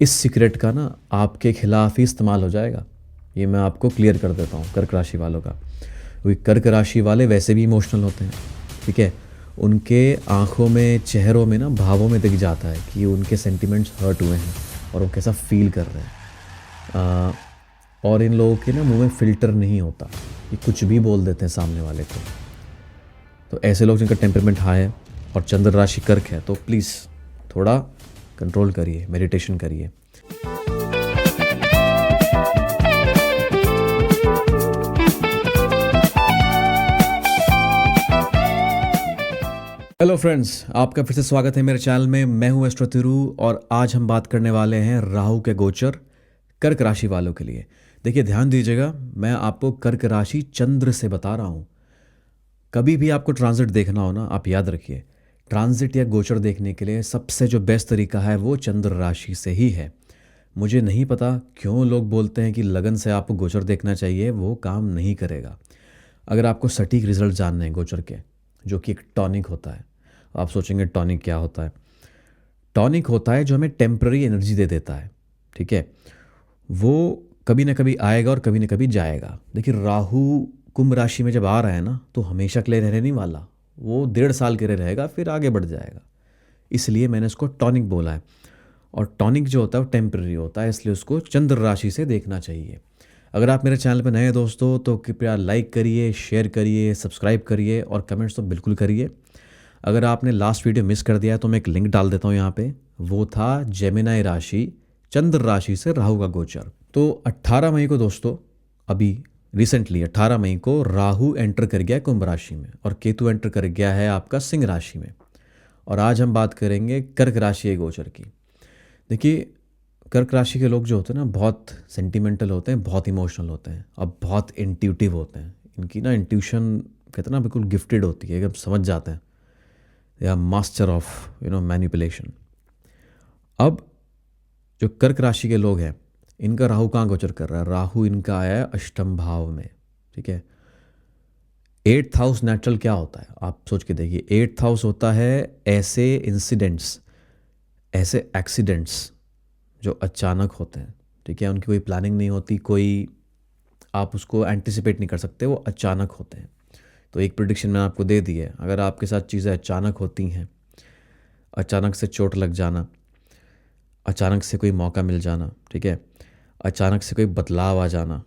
इस सीक्रेट का ना आपके खिलाफ ही इस्तेमाल हो जाएगा। ये मैं आपको क्लियर कर देता हूँ कर्क राशि वालों का। क्योंकि कर्क राशि वाले वैसे भी इमोशनल होते हैं, ठीक है। उनके आँखों में, चेहरों में ना, भावों में दिख जाता है कि उनके सेंटिमेंट्स हर्ट हुए हैं और वो कैसा फील कर रहे हैं। और इन लोगों के ना मुंह में फ़िल्टर नहीं होता, ये कुछ भी बोल देते हैं सामने वाले को। तो ऐसे लोग जिनका टेम्परामेंट हाई है और चंद्र राशि कर्क है, तो प्लीज़ थोड़ा कंट्रोल करिए, मेडिटेशन करिए। हेलो फ्रेंड्स, आपका फिर से स्वागत है मेरे चैनल में। मैं हूं एस्ट्रो तिरु और आज हम बात करने वाले हैं राहु के गोचर कर्क राशि वालों के लिए। देखिए, ध्यान दीजिएगा, मैं आपको कर्क राशि चंद्र से बता रहा हूं। कभी भी आपको ट्रांजिट देखना हो ना, आप याद रखिए, ट्रांजिट या गोचर देखने के लिए सबसे जो बेस्ट तरीका है वो चंद्र राशि से ही है। मुझे नहीं पता क्यों लोग बोलते हैं कि लगन से आपको गोचर देखना चाहिए, वो काम नहीं करेगा। अगर आपको सटीक रिजल्ट जानने हैं गोचर के, जो कि एक टॉनिक होता है। आप सोचेंगे टॉनिक क्या होता है? टॉनिक होता है जो हमें टेम्पररी एनर्जी दे देता है, ठीक है। वो कभी ना कभी आएगा और कभी ना कभी जाएगा। देखिए, राहु कुंभ राशि में जब आ रहा है ना, तो हमेशा के लिए रहने नहीं वाला। वो 1.5 साल के लिए रहेगा, फिर आगे बढ़ जाएगा। इसलिए मैंने उसको टॉनिक बोला है। और टॉनिक जो होता है वो टेम्पररी होता है, इसलिए उसको चंद्र राशि से देखना चाहिए। अगर आप मेरे चैनल पर नए हैं दोस्तों, तो कृपया लाइक करिए, शेयर करिए, सब्सक्राइब करिए और कमेंट्स तो बिल्कुल करिए। अगर आपने लास्ट वीडियो मिस कर दिया है तो मैं एक लिंक डाल देता हूँ यहाँ पे। वो था जेमिनी राशि, चंद्र राशि से राहु का गोचर। तो 18 मई को दोस्तों, अभी रिसेंटली 18 मई को राहु एंटर कर गया कुंभ राशि में और केतु एंटर कर गया है आपका सिंह राशि में। और आज हम बात करेंगे कर्क राशि के गोचर की। देखिए, कर्क राशि के लोग जो होते हैं ना, बहुत सेंटिमेंटल होते हैं, बहुत इमोशनल होते हैं और बहुत इंट्यूटिव होते हैं। इनकी ना इंट्यूशन कहते हैं ना, बिल्कुल गिफ्टेड होती है, एकदम समझ जाते हैं। They are master of manipulation. अब जो कर्क राशि के लोग हैं, इनका राहु कहाँ गोचर कर रहा है? राहु इनका आया है अष्टम भाव में, ठीक है। 8th हाउस नेचुरल क्या होता है? आप सोच के देखिए। 8th हाउस होता है ऐसे इंसिडेंट्स, ऐसे एक्सीडेंट्स जो अचानक होते हैं, ठीक है। उनकी कोई प्लानिंग नहीं होती, कोई आप उसको एंटिसिपेट नहीं कर सकते, वो अचानक होते हैं। तो एक प्रिडिक्शन मैंने आपको दे दी है। अगर आपके साथ चीज़ें अचानक होती हैं, अचानक से चोट लग जाना, अचानक से कोई मौका मिल जाना, ठीक है, अचानक से कोई बदलाव आ जाना,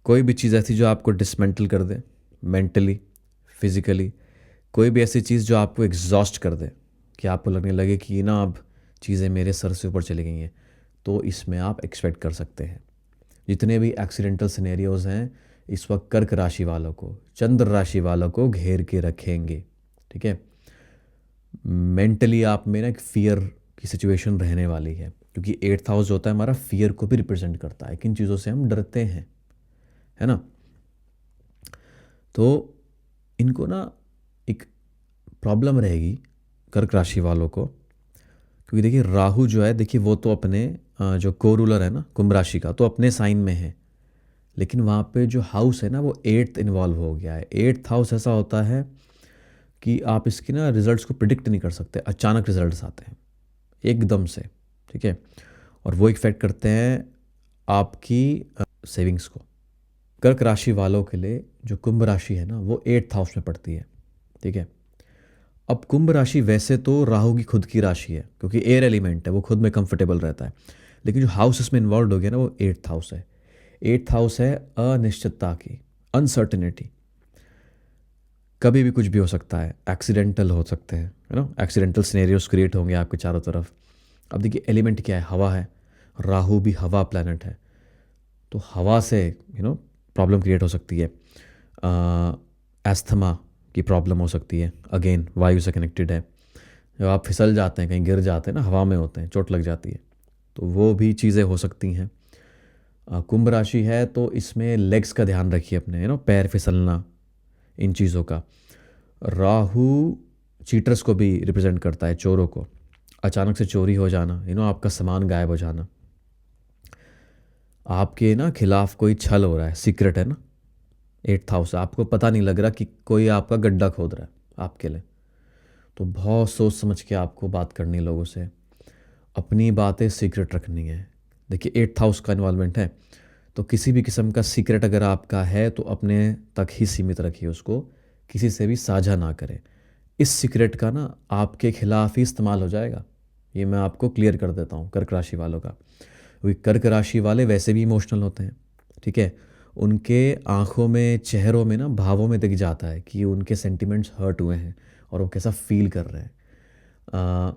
कोई भी चीज़ ऐसी जो आपको डिसमेंटल कर दे मेंटली, फिजिकली, कोई भी ऐसी चीज़ जो आपको एग्जॉस्ट कर दे कि आपको लगने लगे कि ना अब चीज़ें मेरे सर से ऊपर चली गई हैं, तो इसमें आप एक्सपेक्ट कर सकते हैं। जितने भी एक्सीडेंटल सिनेरियोज हैं, इस वक्त कर्क राशि वालों को, चंद्र राशि वालों को घेर के रखेंगे, ठीक है। मेंटली आप में ना एक फियर की सिचुएशन रहने वाली है, क्योंकि 8th हाउस होता है हमारा, फियर को भी रिप्रेजेंट करता है। किन चीज़ों से हम डरते हैं, है ना। तो इनको ना एक प्रॉब्लम रहेगी कर्क राशि वालों को, क्योंकि देखिए राहु जो है, देखिए वो तो अपने जो को रूलर है ना कुंभ राशि का, तो अपने साइन में है। लेकिन वहाँ पे जो हाउस है ना, वो 8th इन्वॉल्व हो गया है। 8th हाउस ऐसा होता है कि आप इसकी ना रिजल्ट्स को प्रिडिक्ट नहीं कर सकते, अचानक रिजल्ट्स आते हैं एकदम से, ठीक है। और वो इफेक्ट करते हैं आपकी सेविंग्स को। कर्क राशि वालों के लिए जो कुंभ राशि है ना, वो 8th हाउस में पड़ती है, ठीक है। अब कुंभ राशि वैसे तो राहु की खुद की राशि है, क्योंकि एयर एलिमेंट है, वो खुद में कंफर्टेबल रहता है। लेकिन जो हाउस इसमें इन्वॉल्व हो गया ना, वो 8th हाउस है। 8th हाउस है अनिश्चितता की, अनसर्टेनिटी। कभी भी कुछ भी हो सकता है, एक्सीडेंटल हो सकते हैं, है ना। एक्सीडेंटल सिनेरियोज क्रिएट होंगे आपके चारों तरफ। अब देखिए, एलिमेंट क्या है? हवा है। राहु भी हवा प्लैनेट है, तो हवा से प्रॉब्लम क्रिएट हो सकती है। एस्थमा की प्रॉब्लम हो सकती है, अगेन वायु से कनेक्टेड है। जब आप फिसल जाते हैं, कहीं गिर जाते हैं ना, हवा में होते हैं, चोट लग जाती है, तो वो भी चीज़ें हो सकती हैं। कुंभ राशि है तो इसमें लेग्स का ध्यान रखिए अपने, पैर फिसलना, इन चीज़ों का। राहु चीटर्स को भी रिप्रेजेंट करता है, चोरों को। अचानक से चोरी हो जाना, आपका सामान गायब हो जाना, आपके ना खिलाफ कोई छल हो रहा है, सीक्रेट है ना। 8th हाउस, आपको पता नहीं लग रहा कि कोई आपका गड्ढा खोद रहा है आपके लिए। तो बहुत सोच समझ के आपको बात करनी है लोगों से। अपनी बातें सीक्रेट रखनी है। देखिए 8th हाउस का इन्वॉल्वमेंट है, तो किसी भी किस्म का सीक्रेट अगर आपका है तो अपने तक ही सीमित रखिए उसको, किसी से भी साझा ना करें। इस सीक्रेट का ना आपके खिलाफ ही इस्तेमाल हो जाएगा, ये मैं आपको क्लियर कर देता हूँ कर्क राशि वालों का। क्योंकि कर्क राशि वाले वैसे भी इमोशनल होते हैं, ठीक है। उनके आँखों में, चेहरों में ना, भावों में दिख जाता है कि उनके सेंटिमेंट्स हर्ट हुए हैं और वो कैसा फील कर रहे हैं। आ,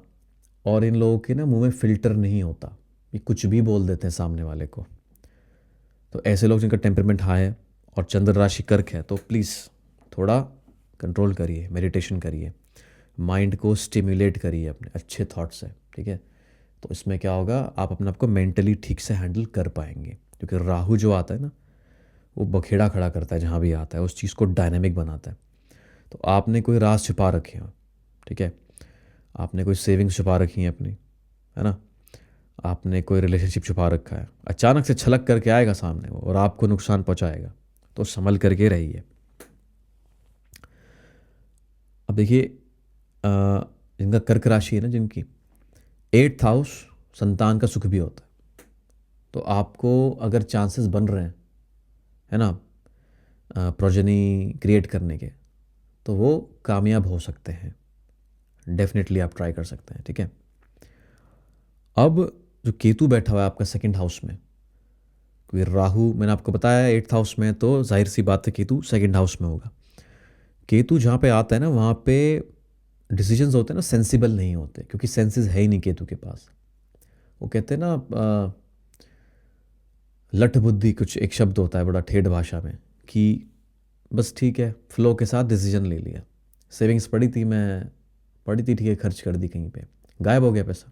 और इन लोगों के ना मुंह में फ़िल्टर नहीं होता, ये कुछ भी बोल देते हैं सामने वाले को। तो ऐसे लोग जिनका टेम्परमेंट हाई है और चंद्र राशि कर्क है, तो प्लीज़ थोड़ा कंट्रोल करिए, मेडिटेशन करिए, माइंड को स्टिमुलेट करिए अपने अच्छे थॉट से, ठीक है। तो इसमें क्या होगा, आप अपने आप को मेंटली ठीक से हैंडल कर पाएंगे। क्योंकि राहु जो आता है ना, वो बखेड़ा खड़ा करता है, जहाँ भी आता है उस चीज़ को डायनामिक बनाता है। तो आपने कोई राज छुपा रखे हो, ठीक है, आपने कोई सेविंग्स छुपा रखी है अपनी, है ना, आपने कोई रिलेशनशिप छुपा रखा है, अचानक से छलक करके आएगा सामने वो और आपको नुकसान पहुंचाएगा, तो संभल करके रहिए। अब देखिए जिनका कर्क राशि है ना, जिनकी 8th हाउस संतान का सुख भी होता है, तो आपको अगर चांसेस बन रहे हैं, है ना, प्रोजनी क्रिएट करने के, तो वो कामयाब हो सकते हैं। डेफिनेटली आप ट्राई कर सकते हैं, ठीक है। अब जो केतु बैठा हुआ है आपका 2nd हाउस में, क्योंकि राहु मैंने आपको बताया 8th हाउस में, तो जाहिर सी बात है केतु 2nd हाउस में होगा। केतु जहाँ पे आता है ना, वहाँ पे डिसीजंस होते हैं ना, सेंसिबल नहीं होते, क्योंकि सेंसेस है ही नहीं केतु के पास। वो कहते हैं ना लठ बुद्धि, कुछ एक शब्द होता है बड़ा ठेठ भाषा में, कि बस ठीक है, फ्लो के साथ डिसीजन ले लिया, सेविंग्स पड़ी थी ठीक है, खर्च कर दी कहीं पे, गायब हो गया पैसा।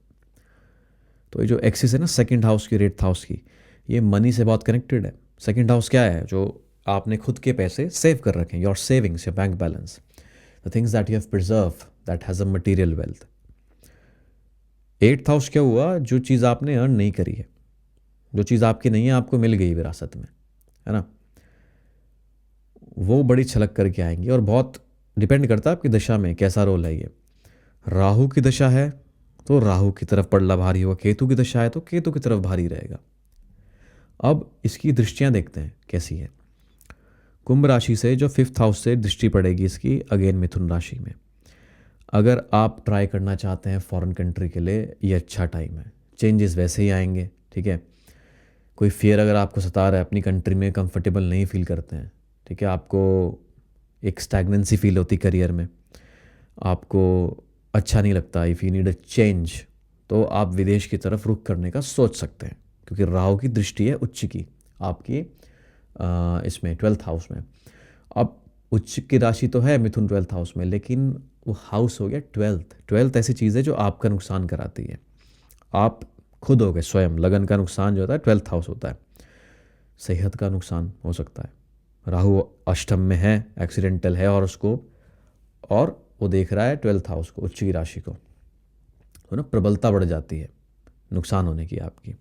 तो ये जो एक्सिस है ना 2nd हाउस की, 8th हाउस की, ये मनी से बहुत कनेक्टेड है। 2nd हाउस क्या है, जो आपने खुद के पैसे सेव कर रखे हैं, your savings, your bank balance, the things that you have preserve, that has a material wealth. 8th house क्या हुआ, जो चीज़ आपने अर्न नहीं करी है, जो चीज़ आपकी नहीं है, आपको मिल गई विरासत में, है ना, वो बड़ी छलक करके आएंगी। और बहुत डिपेंड करता है आपकी दशा में कैसा रोल है ये। राहु की दशा है तो राहु की तरफ पड़ला भारी होगा, केतु की दशा है तो केतु की तरफ भारी रहेगा। अब इसकी दृष्टियां देखते हैं कैसी है। कुंभ राशि से जो 5th हाउस से दृष्टि पड़ेगी इसकी, अगेन मिथुन राशि में। अगर आप ट्राई करना चाहते हैं फॉरेन कंट्री के लिए, ये अच्छा टाइम है, चेंजेस वैसे ही आएंगे, ठीक है। कोई फियर अगर आपको सता रहा है, अपनी कंट्री में कंफर्टेबल नहीं फील करते हैं, ठीक है, आपको एक स्टैग्नेंसी फील होती करियर में, आपको अच्छा नहीं लगता, if you need a change, तो आप विदेश की तरफ रुख करने का सोच सकते हैं। क्योंकि राहु की दृष्टि है उच्च की आपकी इसमें 12th हाउस में। अब उच्च की राशि तो है मिथुन 12th हाउस में, लेकिन वो हाउस हो गया 12th ऐसी चीज़ है जो आपका नुकसान कराती है। आप खुद हो गए स्वयं, लगन का नुकसान जो होता है 12th हाउस होता है, सेहत का नुकसान हो सकता है। राहु अष्टम में है, एक्सीडेंटल है हॉरोस्कोप, और वो देख रहा है 12th हाउस को, उच्च की राशि को, तो ना प्रबलता बढ़ जाती है नुकसान होने की आपकी।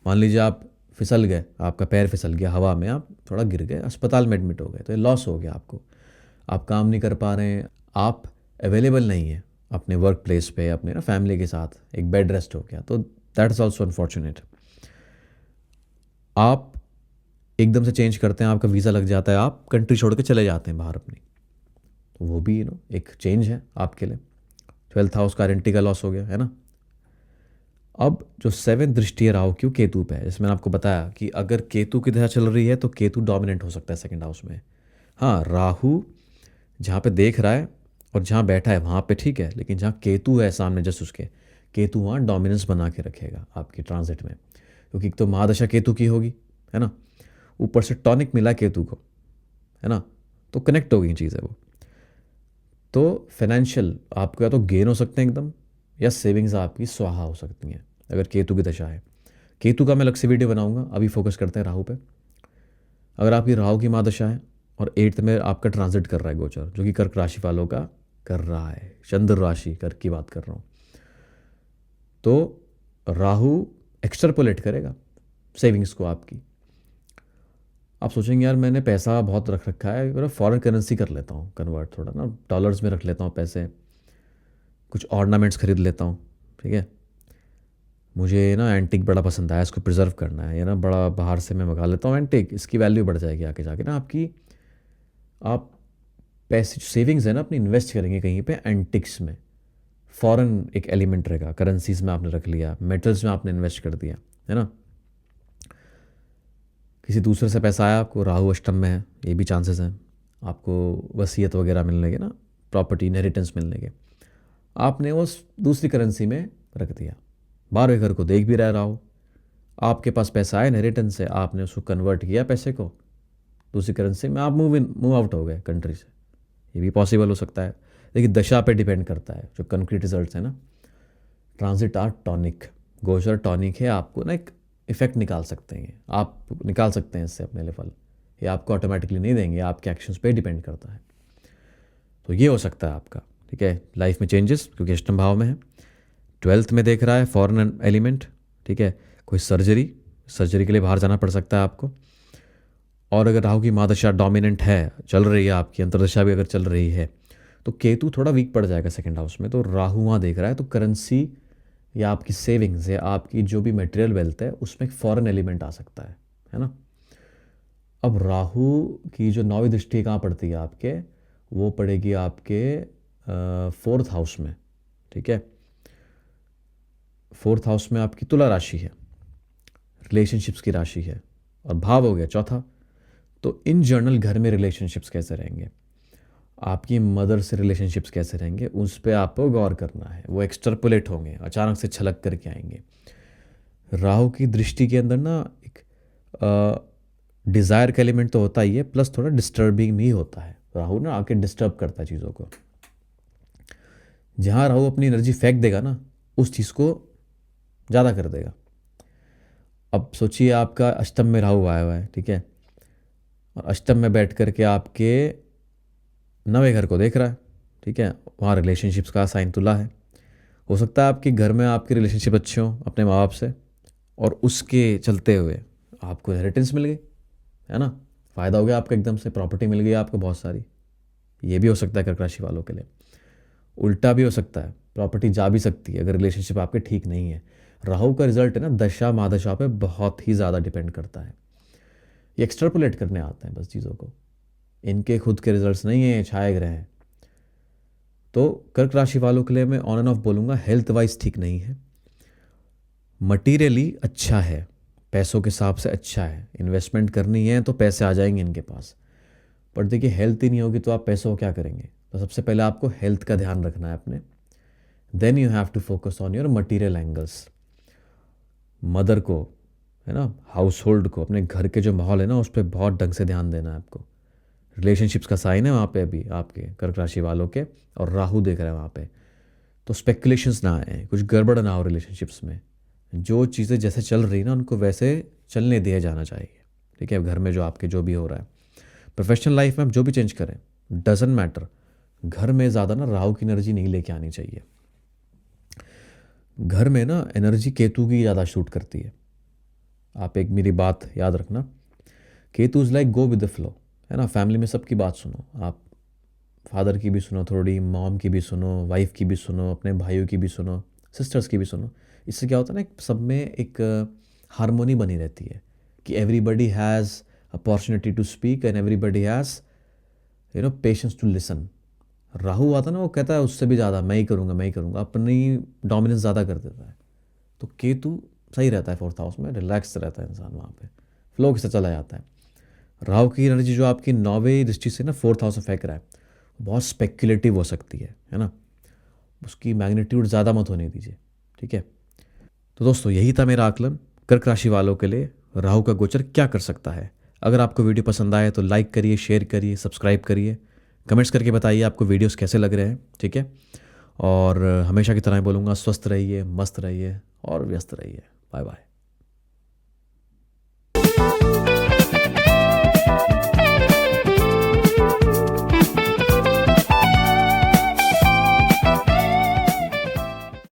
मान लीजिए आप फिसल गए, आपका पैर फिसल गया हवा में, आप थोड़ा गिर गए, अस्पताल में एडमिट हो गए, तो ये लॉस हो गया आपको। आप काम नहीं कर पा रहे हैं, आप अवेलेबल नहीं है अपने वर्क प्लेस पे, अपने ना फैमिली के साथ, एक बेड रेस्ट हो गया, तो दैट इज़ ऑल्सो अनफॉर्चुनेट। आप एकदम से चेंज करते हैं, आपका वीज़ा लग जाता है, आप कंट्री छोड़ के चले जाते हैं बाहर अपनी, तो वो भी एक चेंज है आपके लिए। 12th हाउस का आइडेंटिटी का लॉस हो गया, है ना। अब जो 7th दृष्टि है राहु की, केतु पे है। जैसे मैंने आपको बताया कि अगर केतु की दशा चल रही है तो केतु डोमिनेंट हो सकता है 2nd हाउस में। हाँ, राहु जहाँ पे देख रहा है और जहाँ बैठा है वहाँ पे ठीक है, लेकिन जहाँ केतु है सामने जस्ट उसके, केतु वहाँ डोमिनेंस बना के रखेगा आपकी ट्रांजिट में, क्योंकि एक तो महादशा केतु की होगी, है ना, ऊपर से टॉनिक मिला केतु को, है ना, तो कनेक्ट हो गई चीज़ है वो। तो फाइनेंशियल आपको या तो गेन हो सकते हैं एकदम, या सेविंग्स आपकी स्वाहा हो सकती हैं अगर केतु की दशा है। केतु का मैं अलग से वीडियो बनाऊंगा, अभी फोकस करते हैं राहु पे। अगर आपकी राहु की महादशा है और 8th में आपका ट्रांजिट कर रहा है गोचर, जो कि कर्क राशि वालों का कर रहा है, चंद्र राशि कर्क की बात कर रहा हूँ, तो राहु एक्स्ट्रापोलेट करेगा सेविंग्स को आपकी। आप सोचेंगे यार मैंने पैसा बहुत रख रखा है, मेरा फॉरेन करेंसी कर लेता हूँ कन्वर्ट, थोड़ा ना डॉलर्स में रख लेता हूँ पैसे, कुछ ऑर्नामेंट्स खरीद लेता हूँ, ठीक है। मुझे ना एंटिक बड़ा पसंद आया, इसको प्रिजर्व करना है, ये ना बड़ा बाहर से मैं मंगा लेता हूँ एंटिक, इसकी वैल्यू बढ़ जाएगी आगे जाके ना आपकी। आप पैसे सेविंग्स है ना अपनी इन्वेस्ट करेंगे कहीं पे एंटिक्स में। फॉरेन एक एलिमेंट रहेगा, करेंसीज में आपने रख लिया, मेटल्स में आपने इन्वेस्ट कर दिया, है ना। किसी दूसरे से पैसा आया आपको, राहु अष्टम में है, ये भी चांसेस हैं आपको वसीयत वगैरह मिलने के ना, प्रॉपर्टी इनहेरिटेंस मिलने के। आपने वो दूसरी करेंसी में रख दिया, 12वें घर को देख भी रहा राहु, आपके पास पैसा आया इनहेरिटेंस से, आपने उसको कन्वर्ट किया पैसे को दूसरी करेंसी में, आप मूव आउट हो गए कंट्री से, ये भी पॉसिबल हो सकता है। लेकिन दशा पे डिपेंड करता है, जो कंक्रीट रिजल्ट्स है ना। ट्रांजिट आर टॉनिक, गोचर टॉनिक है, आपको ना एक इफेक्ट निकाल सकते हैं, आप निकाल सकते हैं इससे अपने लेवल, ये आपको ऑटोमेटिकली नहीं देंगे, आपके एक्शंस पे डिपेंड करता है। तो ये हो सकता है आपका, ठीक है, लाइफ में चेंजेस, क्योंकि अष्टम भाव में है, 12th में देख रहा है फॉरेन एलिमेंट, ठीक है। कोई सर्जरी के लिए बाहर जाना पड़ सकता है आपको। और अगर राहु की महादशा डोमिनेंट है, चल रही है आपकी, अंतर्दशा भी अगर चल रही है, तो केतु थोड़ा वीक पड़ जाएगा सेकंड हाउस में। तो राहु वहाँ देख रहा है, तो करेंसी या आपकी सेविंग्स या आपकी जो भी मटेरियल वेल्थ है उसमें एक फॉरेन एलिमेंट आ सकता है ना। अब राहु की जो 9वीं दृष्टि कहाँ पड़ती है आपके, वो पड़ेगी आपके 4th हाउस में, ठीक है। 4th हाउस में आपकी तुला राशि है, रिलेशनशिप्स की राशि है, और भाव हो गया चौथा। तो इन जनरल घर में रिलेशनशिप्स कैसे रहेंगे, आपकी मदर से रिलेशनशिप्स कैसे रहेंगे, उस पर आपको गौर करना है। वो एक्सट्रपोलेट होंगे, अचानक से छलक करके आएंगे। राहु की दृष्टि के अंदर ना एक डिज़ायर का एलिमेंट तो होता ही है, प्लस थोड़ा डिस्टर्बिंग भी होता है। राहु ना आके डिस्टर्ब करता है चीज़ों को। जहाँ राहु अपनी एनर्जी फेंक देगा ना, उस चीज़ को ज़्यादा कर देगा। अब सोचिए आपका अष्टम में राहु आया हुआ है, ठीक है, और अष्टम में बैठ करके आपके 9वें घर को देख रहा है, ठीक है। वहाँ रिलेशनशिप्स का साइन तुला है। हो सकता है आपके घर में आपके रिलेशनशिप अच्छे हों अपने माँ बाप से, और उसके चलते हुए आपको इनहेरिटेंस मिल गई, है ना, फ़ायदा हो गया आपका, एकदम से प्रॉपर्टी मिल गई आपको बहुत सारी। ये भी हो सकता है कर्क राशि वालों के लिए। उल्टा भी हो सकता है, प्रॉपर्टी जा भी सकती है अगर रिलेशनशिप आपके ठीक नहीं है। राहु का रिजल्ट है ना दशा महादशा पे बहुत ही ज़्यादा डिपेंड करता है। ये एक्सट्रपोलेट करने आते हैं बस चीज़ों को, इनके खुद के रिजल्ट्स नहीं है, छाए ग्रह हैं। तो कर्क राशि वालों के लिए मैं ऑन एंड ऑफ बोलूँगा, हेल्थ वाइज ठीक नहीं है, मटीरियली अच्छा है, पैसों के हिसाब से अच्छा है, इन्वेस्टमेंट करनी है तो पैसे आ जाएंगे इनके पास। पर देखिए हेल्थ ही नहीं होगी तो आप पैसों को क्या करेंगे। तो सबसे पहले आपको हेल्थ का ध्यान रखना है अपने, then you have to focus on your material angles. Mother को, है ना, हाउस होल्ड को, अपने घर के जो माहौल है ना उस पर बहुत ढंग से ध्यान देना है आपको। रिलेशनशिप्स का साइन है वहाँ पे अभी आपके कर्क राशि वालों के, और राहु देख रहे हैं वहाँ पे। तो स्पेकुलेशंस ना आए, कुछ गड़बड़ ना हो रिलेशनशिप्स में। जो चीज़ें जैसे चल रही ना उनको वैसे चलने दिया जाना चाहिए, ठीक है। घर में जो आपके जो भी हो रहा है, प्रोफेशनल लाइफ में आप जो भी चेंज करें डजेंट मैटर, घर में ज़्यादा ना राहु की एनर्जी नहीं लेके आनी चाहिए। घर में ना एनर्जी केतु की ज़्यादा शूट करती है। आप एक मेरी बात याद रखना, Ketu is like go with the flow, है ना। फैमिली में सबकी बात सुनो, आप फादर की भी सुनो थोड़ी, मॉम की भी सुनो, वाइफ की भी सुनो, अपने भाइयों की भी सुनो, सिस्टर्स की भी सुनो। इससे क्या होता है ना, सब में एक हारमोनी बनी रहती है कि everybody has opportunity to speak and everybody has patience to listen. Rahu आता ना, वो कहता है उससे भी ज़्यादा मैं ही करूँगा, अपनी डोमिनेंस ज़्यादा कर देता है। तो केतु सही रहता है 4th हाउस में, रिलैक्स रहता है इंसान, वहाँ पे फ्लो के साथ चला जाता है। राहु की एनर्जी जो आपकी 9वीं दृष्टि से ना 4th हाउस में फेंक रहा है, बहुत स्पेक्युलेटिव हो सकती है ना, उसकी मैग्नीट्यूड ज़्यादा मत होने दीजिए, ठीक है। तो दोस्तों यही था मेरा आकलन कर्क राशि वालों के लिए, राहु का गोचर क्या कर सकता है। अगर आपको वीडियो पसंद आए तो लाइक करिए, शेयर करिए, सब्सक्राइब करिए, कमेंट्स करके बताइए आपको वीडियोस कैसे लग रहे हैं, ठीक है। और हमेशा की तरह बोलूँगा, स्वस्थ रहिए, मस्त रहिए और व्यस्त रहिए। Bye bye.